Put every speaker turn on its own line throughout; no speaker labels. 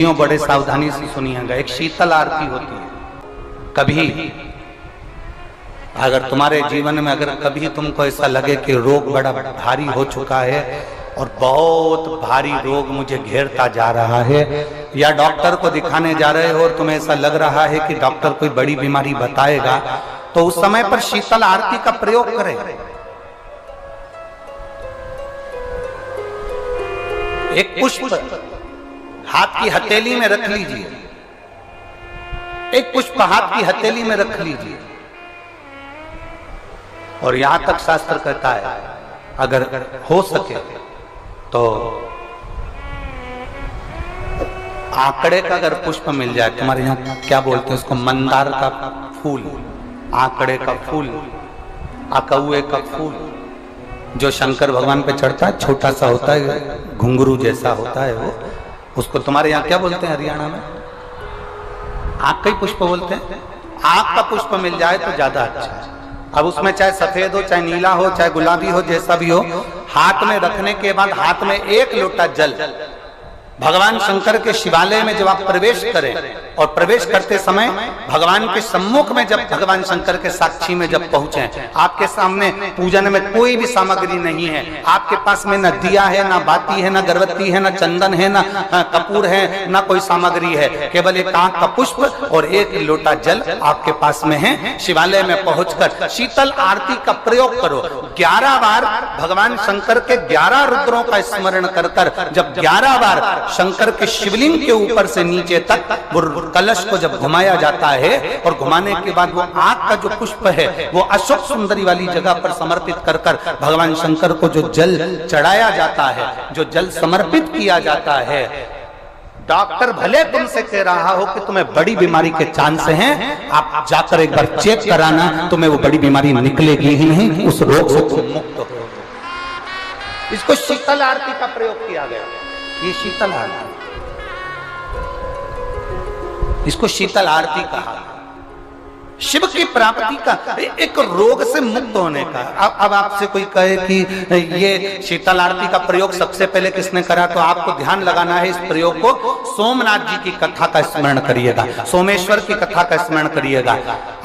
बड़े सावधानी से सुनिएगा। एक शीतल आरती होती है। कभी अगर तुम्हारे जीवन में अगर कभी तुमको ऐसा लगे कि रोग बड़ा भारी हो चुका है और बहुत भारी रोग मुझे घेरता जा रहा है, या डॉक्टर को दिखाने जा रहे हो और तुम्हें ऐसा लग रहा है कि डॉक्टर कोई बड़ी बीमारी बताएगा, तो उस समय पर शीतल आरती का प्रयोग करें। एक पुष्प हाथ की हथेली में रख लीजिए, एक पुष्प हाथ की हथेली में रख लीजिए, और यहां तक शास्त्र कहता है अगर हो सके तो आंकड़े का अगर पुष्प मिल जाए, तुम्हारे यहां क्या बोलते हैं उसको, मंदार का फूल, आंकड़े का फूल, अकौए का फूल, जो शंकर भगवान पे चढ़ता है, छोटा सा होता है, घुंघरू जैसा होता है वो, उसको तुम्हारे यहाँ क्या बोलते हैं हरियाणा में? आंख का ही पुष्प बोलते हैं। आंख का पुष्प मिल जाए तो ज्यादा अच्छा है। अब उसमें चाहे सफेद हो, चाहे नीला हो, चाहे गुलाबी हो, जैसा भी हो, हाथ में रखने के बाद हाथ में एक लोटा जल, भगवान शंकर के शिवालय में जब आप प्रवेश करें और प्रवेश करते समय भगवान के सम्मुख में जब भगवान शंकर के साक्षी में जब पहुंचे, आपके सामने पूजन में कोई भी सामग्री नहीं है, आपके पास में न दिया है, न बाती है, न गर्भवती है, न चंदन है, न कपूर है, न कोई सामग्री है, केवल एक आंख का पुष्प और एक लोटा जल आपके पास में है। शिवालय में पहुंचकर शीतल आरती का प्रयोग करो। 11 बार भगवान शंकर के 11 रुद्रों का स्मरण कर कर जब 11 बार शंकर के शिवलिंग के ऊपर से नीचे तक वो कलश को जब घुमाया जाता है, और घुमाने के बाद वो आंख का जो पुष्प है वो अशोक सुंदरी वाली जगह पर समर्पित कर कर भगवान शंकर को जो जल चढ़ाया जाता है, जो जल समर्पित किया जाता है, डॉक्टर भले तुमसे कह रहा हो कि तुम्हें बड़ी बीमारी के चांस हैं, आप जाकर एक बार चेक कराना, तुम्हें वो बड़ी बीमारी निकलेगी ही नहीं, उस रोग से तुम मुक्त हो। इसको शीतल आरती का प्रयोग किया गया। ये शीतल आरती, इसको शीतल आरती कहा। शिव की प्राप्ति का, एक रोग से मुक्त होने का। अब आपसे कोई कहे कि ये शीतल आरती का प्रयोग सबसे पहले किसने करा, तो आपको ध्यान लगाना है इस प्रयोग को। सोमनाथ जी की कथा का स्मरण करिएगा, सोमेश्वर की कथा का स्मरण करिएगा।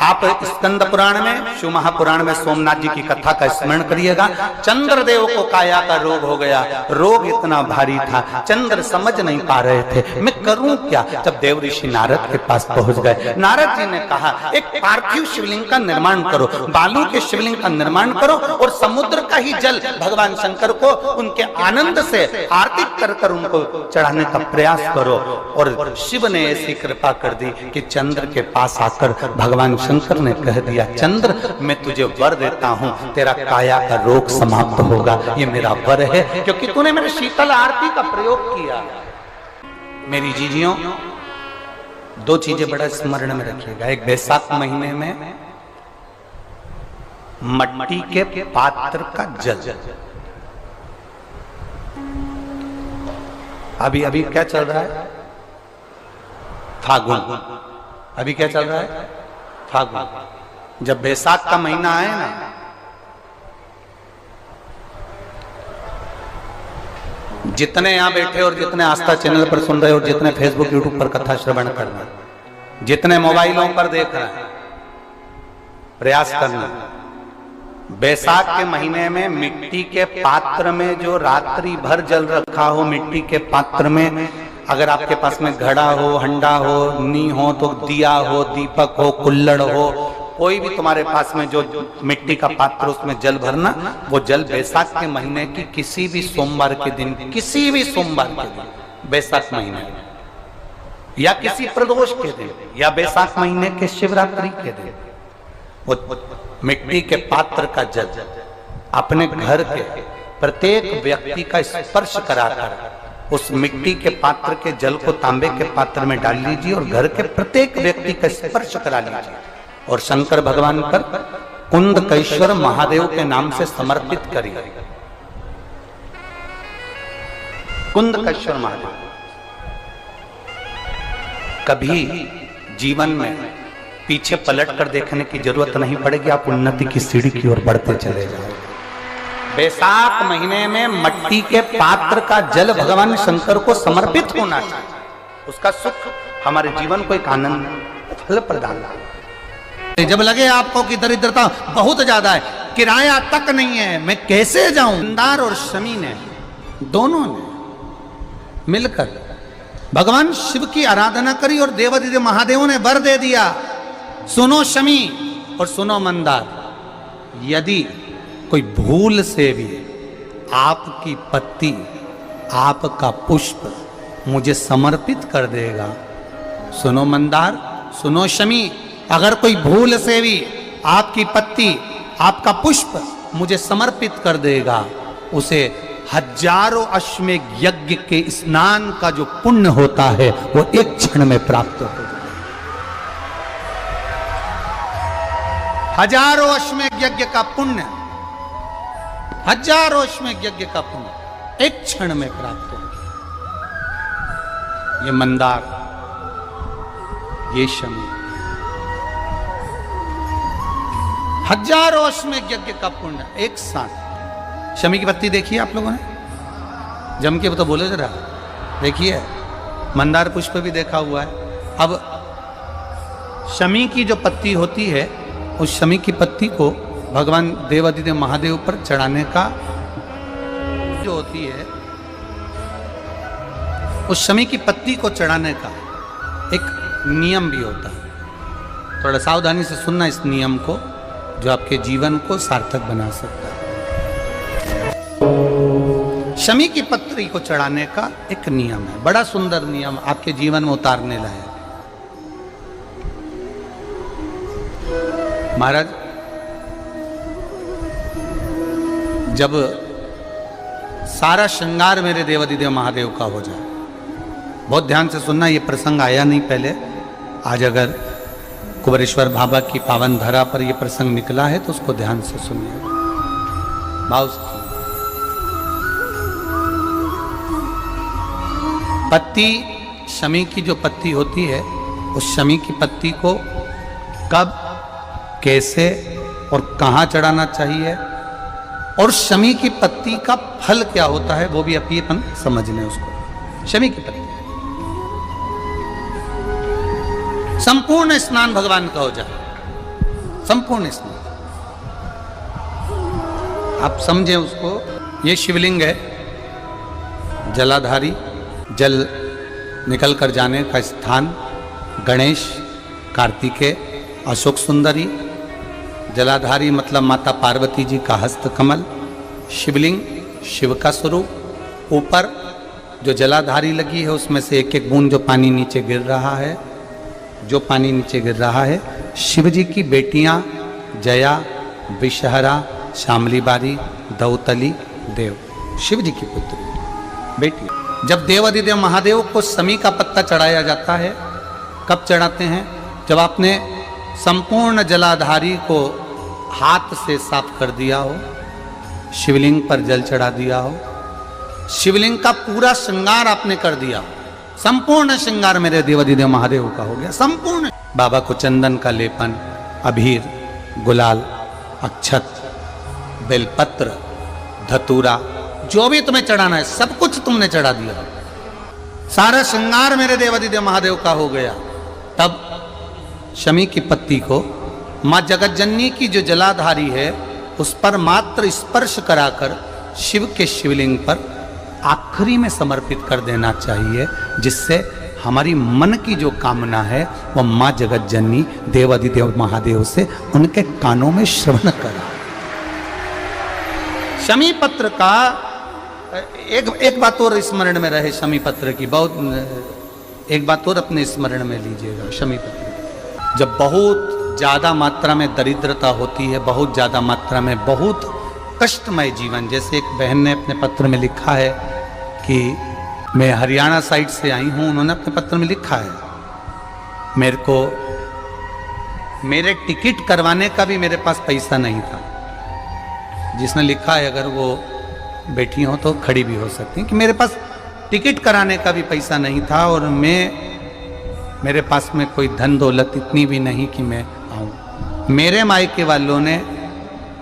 आप स्कंद पुराण में, शिव महापुराण में सोमनाथ जी की कथा का स्मरण करिएगा। चंद्रदेव को काया का रोग हो गया, रोग इतना भारी था, चंद्र समझ नहीं पा रहे थे मैं करूं क्या। जब देव ऋषि नारद के पास पहुंच गए, नारद जी ने कहा एक पार्थिव शिवलिंग का निर्माण करो, बालू के शिवलिंग का निर्माण करो, और समुद्र का ही जल भगवान शंकर को उनके आनंद से आरती कर कर उनको चढ़ाने का प्रयास करो। और शिव ने ऐसी कृपा कर दी कि चंद्र के पास आकर भगवान शंकर ने कह दिया, चंद्र मैं तुझे वर देता हूं, तेरा काया का रोग समाप्त होगा, ये मेरा वर है, क्योंकि तूने मेरे शीतल आरती का प्रयोग किया। मेरी जीजियों, दो चीजें बड़ा स्मरण में रखिएगा। एक, बैसाख महीने में मट्टी के पात्र का जल, अभी क्या चल रहा है, फागुन, अभी क्या चल रहा है, फागुन। जब बैसाख का महीना आए ना, जितने यहां बैठे और जितने आस्था चैनल पर सुन रहे हो, जितने फेसबुक यूट्यूब पर कथा श्रवण करना, जितने मोबाइलों पर देख रहे हैं, प्रयास करना, बैसाख के महीने में मिट्टी के पात्र में जो रात्रि भर जल रखा हो, मिट्टी के पात्र में, अगर आपके पास में घड़ा हो, हंडा हो, नी हो, तो दिया हो, दीपक हो, कुल्लड़ हो, कोई भी तुम्हारे पास में जो मिट्टी का पात्र, उसमें जल भरना। वो जल बैसाख के महीने की किसी भी सोमवार के दिन, किसी भी सोमवार के दिन, बैसाख महीने या किसी प्रदोष के दिन, या बैसाख महीने के शिवरात्रि के दिन, वो मिट्टी के पात्र का जल अपने घर के प्रत्येक व्यक्ति का स्पर्श कराकर उस मिट्टी के पात्र के जल को तांबे के पात्र में डाल लीजिए और घर के प्रत्येक व्यक्ति का स्पर्श करा लीजिए, और शंकर भगवान पर कुंदकेश्वर महादेव के नाम से समर्पित करिए। कुंदकेश्वर महादेव, कभी जीवन में पीछे पलट कर देखने की जरूरत नहीं पड़ेगी, आप उन्नति की सीढ़ी की ओर बढ़ते चले जाएंगे। बैसाख महीने में मट्टी के पात्र का जल भगवान शंकर को समर्पित होना चाहिए। उसका सुख हमारे जीवन को एक आनंद फल प्रदान करता। जब लगे आपको कि दरिद्रता बहुत ज्यादा है, किराया तक नहीं है, मैं कैसे जाऊं, मंदार और शमी ने दोनों ने मिलकर भगवान शिव की आराधना करी और देवादिदेव महादेव ने वर दे दिया, सुनो शमी और सुनो मंदार, यदि कोई भूल से भी आपकी पत्ती, आपका पुष्प मुझे समर्पित कर देगा, सुनो मंदार, सुनो शमी, अगर कोई भूल से भी आपकी पत्ती, आपका पुष्प मुझे समर्पित कर देगा, उसे हजारों अश्वमेध यज्ञ के स्नान का जो पुण्य होता है वो एक क्षण में प्राप्त हो जाए। हजारों अश्वमेध यज्ञ का पुण्य, हजारों अश्वमेध यज्ञ का पुण्य एक क्षण में प्राप्त हो। ये मंदार, ये शमी, हजारों अश्वमेध यज्ञ का पुण्य एक साथ। शमी की पत्ती देखिए आप लोगों ने, जम के तो बोले जरा, देखिए मंदार पुष्प भी देखा हुआ है। अब शमी की जो पत्ती होती है, उस शमी की पत्ती को भगवान देवादिदेव महादेव पर चढ़ाने का जो होती है, उस शमी की पत्ती को चढ़ाने का एक नियम भी होता है। थोड़ा सावधानी से सुनना इस नियम को, जो आपके जीवन को सार्थक बना सकता है। शमी की पत्री को चढ़ाने का एक नियम है, बड़ा सुंदर नियम, आपके जीवन में उतारने लायक। महाराज, जब सारा श्रृंगार मेरे देवादिदेव महादेव का हो जाए, बहुत ध्यान से सुनना, ये प्रसंग आया नहीं पहले, आज अगर कुबेरेश्वर बाबा की पावन धरा पर यह प्रसंग निकला है तो उसको ध्यान से सुनिए, भाव से। पत्ती, शमी की जो पत्ती होती है, उस शमी की पत्ती को कब, कैसे और कहाँ चढ़ाना चाहिए, और शमी की पत्ती का फल क्या होता है, वो भी अभी अपन समझ लें उसको। शमी की पत्ती, संपूर्ण स्नान भगवान का हो जाए, संपूर्ण स्नान, आप समझें उसको। ये शिवलिंग है, जलाधारी, जल निकल कर जाने का स्थान, गणेश, कार्तिकेय, अशोक सुंदरी, जलाधारी मतलब माता पार्वती जी का हस्त कमल, शिवलिंग शिव का स्वरूप, ऊपर जो जलाधारी लगी है उसमें से एक एक बूंद जो पानी नीचे गिर रहा है, जो पानी नीचे गिर रहा है, शिव जी की बेटियां जया, विषहरा, शामली बारी, दौतली, देव, शिव जी की पुत्री बेटी। जब देवादिदेव महादेव को शमी का पत्ता चढ़ाया जाता है, कब चढ़ाते हैं, जब आपने संपूर्ण जलाधारी को हाथ से साफ कर दिया हो, शिवलिंग पर जल चढ़ा दिया हो, शिवलिंग का पूरा श्रृंगार आपने कर दिया, संपूर्ण श्रृंगार मेरे देवादिदेव महादेव का हो गया संपूर्ण। बाबा को चंदन का लेपन, अबीर, गुलाल, अक्षत, बेलपत्र, धतूरा, जो भी तुम्हें चढ़ाना है सब कुछ तुमने चढ़ा दिया, सारा श्रृंगार मेरे देवादिदेव महादेव का हो गया। तब शमी की पत्ती को माँ जगतजननी की जो जलाधारी है उस पर मात्र स्पर्श कराकर शिव के शिवलिंग पर आखिरी में समर्पित कर देना चाहिए, जिससे हमारी मन की जो कामना है वह माँ जगतजननी देवादिदेव महादेव से उनके कानों में श्रवण करा। शमी पत्र का एक बात और स्मरण में रहे, शमी पत्र की बहुत एक बात और अपने स्मरण में लीजिएगा। शमी पत्र, जब बहुत ज़्यादा मात्रा में दरिद्रता होती है, बहुत ज़्यादा मात्रा में बहुत कष्टमय जीवन, जैसे एक बहन ने अपने पत्र में लिखा है कि मैं हरियाणा साइड से आई हूँ, उन्होंने अपने पत्र में लिखा है, मेरे को मेरे टिकट करवाने का भी मेरे पास पैसा नहीं था। जिसने लिखा है अगर वो बैठी हो तो खड़ी भी हो सकती है कि मेरे पास टिकट कराने का भी पैसा नहीं था और मेरे पास में कोई धन दौलत इतनी भी नहीं कि मैं आऊँ। मेरे मायके वालों ने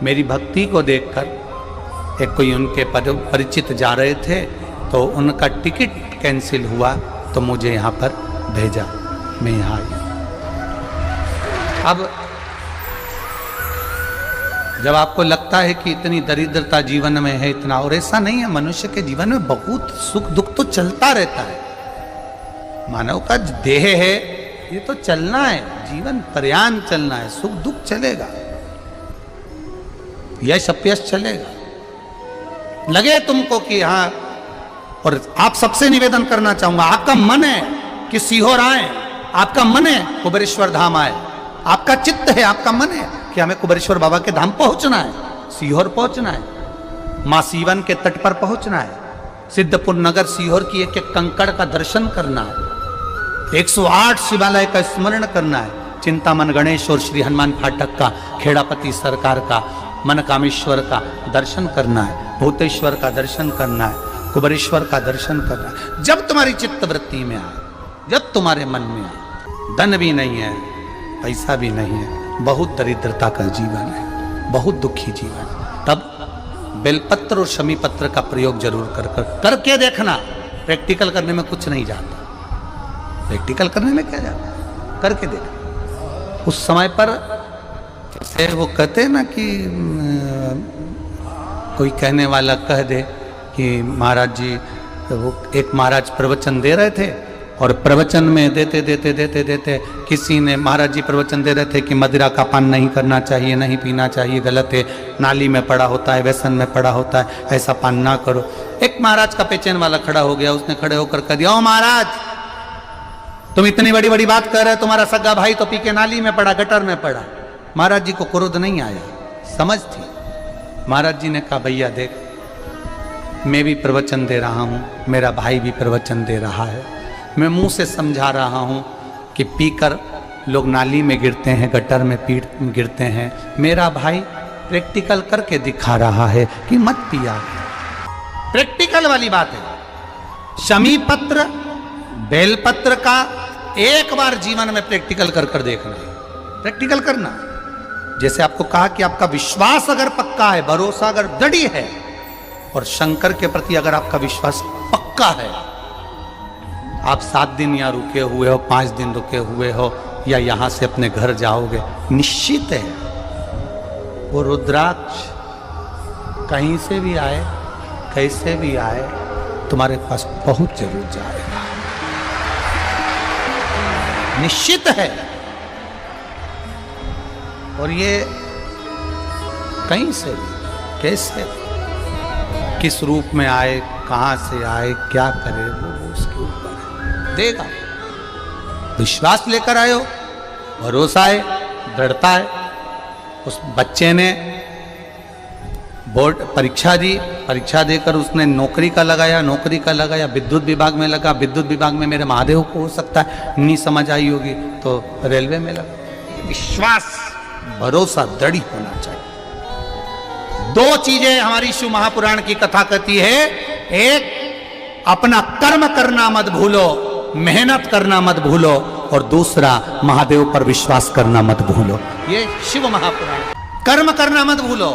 मेरी भक्ति को देखकर, एक कोई उनके परिचित जा रहे थे तो उनका टिकट कैंसिल हुआ तो मुझे यहाँ पर भेजा, मैं यहाँ आई। अब जब आपको लगता है कि इतनी दरिद्रता जीवन में है इतना, और ऐसा नहीं है, मनुष्य के जीवन में बहुत सुख दुख तो चलता रहता है। मानव का देह है, ये तो चलना है, जीवन पर्यान चलना है, सुख दुख चलेगा, यश अपयश चलेगा। लगे तुमको कि हाँ, और आप सबसे निवेदन करना चाहूंगा, आपका मन है कि सीहोर आए, आपका मन है कुबेरेश्वर धाम आए, आपका चित्त है, आपका मन है कि हमें कुबेरेश्वर बाबा के धाम पहुंचना है, सीहोर पहुंचना है, मां सीवन के तट पर पहुंचना है, सिद्धपुर नगर सीहोर की एक एक कंकड़ का दर्शन करना है, 108 शिवालय का स्मरण करना है, चिंतामन गणेश और श्री हनुमान फाटक का, खेड़ापति सरकार का, मनकामेश्वर का दर्शन करना है, भूतेश्वर का दर्शन करना है, कुबेरेश्वर का दर्शन करना है। जब तुम्हारी चित्त वृत्ति में आए, जब तुम्हारे मन में आए, धन भी नहीं है, पैसा भी नहीं है, बहुत दरिद्रता का जीवन है, बहुत दुखी जीवन है, तब बेलपत्र और शमी पत्र का प्रयोग जरूर करके देखना। प्रैक्टिकल करने में कुछ नहीं जाता, प्रैक्टिकल करने में क्या जाता, करके देखना। उस समय पर से वो कहते हैं ना कि कोई कहने वाला कह दे कि महाराज जी, वो एक महाराज प्रवचन दे रहे थे, और प्रवचन में देते देते देते देते किसी ने, महाराज जी प्रवचन दे रहे थे कि मदिरा का पान नहीं करना चाहिए, नहीं पीना चाहिए, गलत है, नाली में पड़ा होता है, व्यसन में पड़ा होता है, ऐसा पान ना करो। एक महाराज का पेचेन वाला खड़ा हो गया, उसने खड़े होकर कह दिया, ओ महाराज तुम इतनी बड़ी बड़ी बात कर रहे हो, तुम्हारा सगा भाई तो पी के नाली में पड़ा, गटर में पड़ा। महाराज जी को क्रोध नहीं आया, समझ थी। महाराज जी ने कहा, भैया देख, मैं भी प्रवचन दे रहा हूँ, मेरा भाई भी प्रवचन दे रहा है, मैं मुंह से समझा रहा हूँ कि पीकर लोग नाली में गिरते हैं, गटर में गिरते हैं, मेरा भाई प्रैक्टिकल करके दिखा रहा है कि मत पिया। प्रैक्टिकल वाली बात है। शमी पत्र बेलपत्र का एक बार जीवन में प्रैक्टिकल कर देखना, प्रैक्टिकल करना। जैसे आपको कहा कि आपका विश्वास अगर पक्का है, भरोसा अगर दृढ़ है, और शंकर के प्रति अगर आपका विश्वास पक्का है, आप 7 दिन यहाँ रुके हुए हो, 5 दिन रुके हुए हो, या यहाँ से अपने घर जाओगे, निश्चित है वो रुद्राक्ष कहीं से भी आए, कैसे भी आए, तुम्हारे पास पहुंच जरूर जाएगा, निश्चित है। और ये कहीं से भी, कैसे भी, किस रूप में आए, कहां से आए, क्या करे, वो उसके ऊपर है, देगा। विश्वास लेकर आए हो, भरोसा है, दृढ़ता है। उस बच्चे ने बोर्ड परीक्षा दी, परीक्षा देकर उसने नौकरी का लगाया, विद्युत विभाग में लगा, विद्युत विभाग में मेरे महादेव को हो सकता है नहीं समझ आई होगी तो रेलवे में लगा। विश्वास, भरोसा दृढ़ होना चाहिए। 2 चीजें हमारी शिव महापुराण की कथा कहती है, एक अपना कर्म करना मत भूलो, मेहनत करना मत भूलो, और दूसरा महादेव पर विश्वास करना मत भूलो। ये शिव महापुराण। कर्म करना मत भूलो,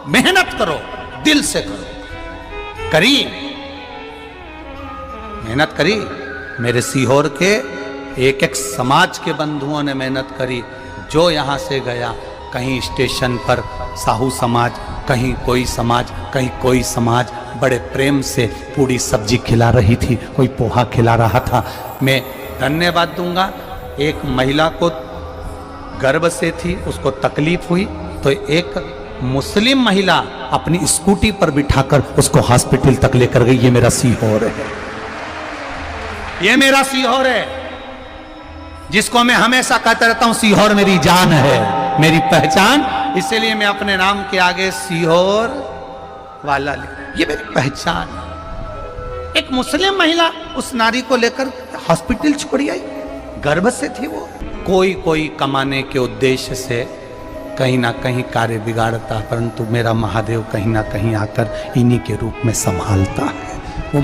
मेहनत करो, दिल से करो। करी मेहनत करी, मेरे सीहोर के एक एक समाज के बंधुओं ने मेहनत करी। जो यहाँ से गया, कहीं स्टेशन पर साहू समाज, कहीं कोई समाज, कहीं कोई समाज बड़े प्रेम से पूरी सब्जी खिला रही थी, कोई पोहा खिला रहा था। मैं धन्यवाद दूंगा, एक महिला को गर्भ से थी, उसको तकलीफ हुई तो एक मुस्लिम महिला अपनी स्कूटी पर बिठाकर उसको हॉस्पिटल तक लेकर गई। ये मेरा सीहोर है, ये मेरा सीहोर है, जिसको मैं हमेशा कहता रहता हूं, सीहोर मेरी जान है, मेरी पहचान। इसलिए मैं अपने नाम के आगे सीहोर वाला लिख, ये मेरी पहचान है। एक मुस्लिम महिला उस नारी को लेकर हॉस्पिटल छोड़ी आई, गर्भ से थी वो। कोई कमाने के उद्देश्य से कहीं ना कहीं कार्य बिगाड़ता, परंतु मेरा महादेव कहीं ना कहीं आकर इन्हीं के रूप में संभालता है। वो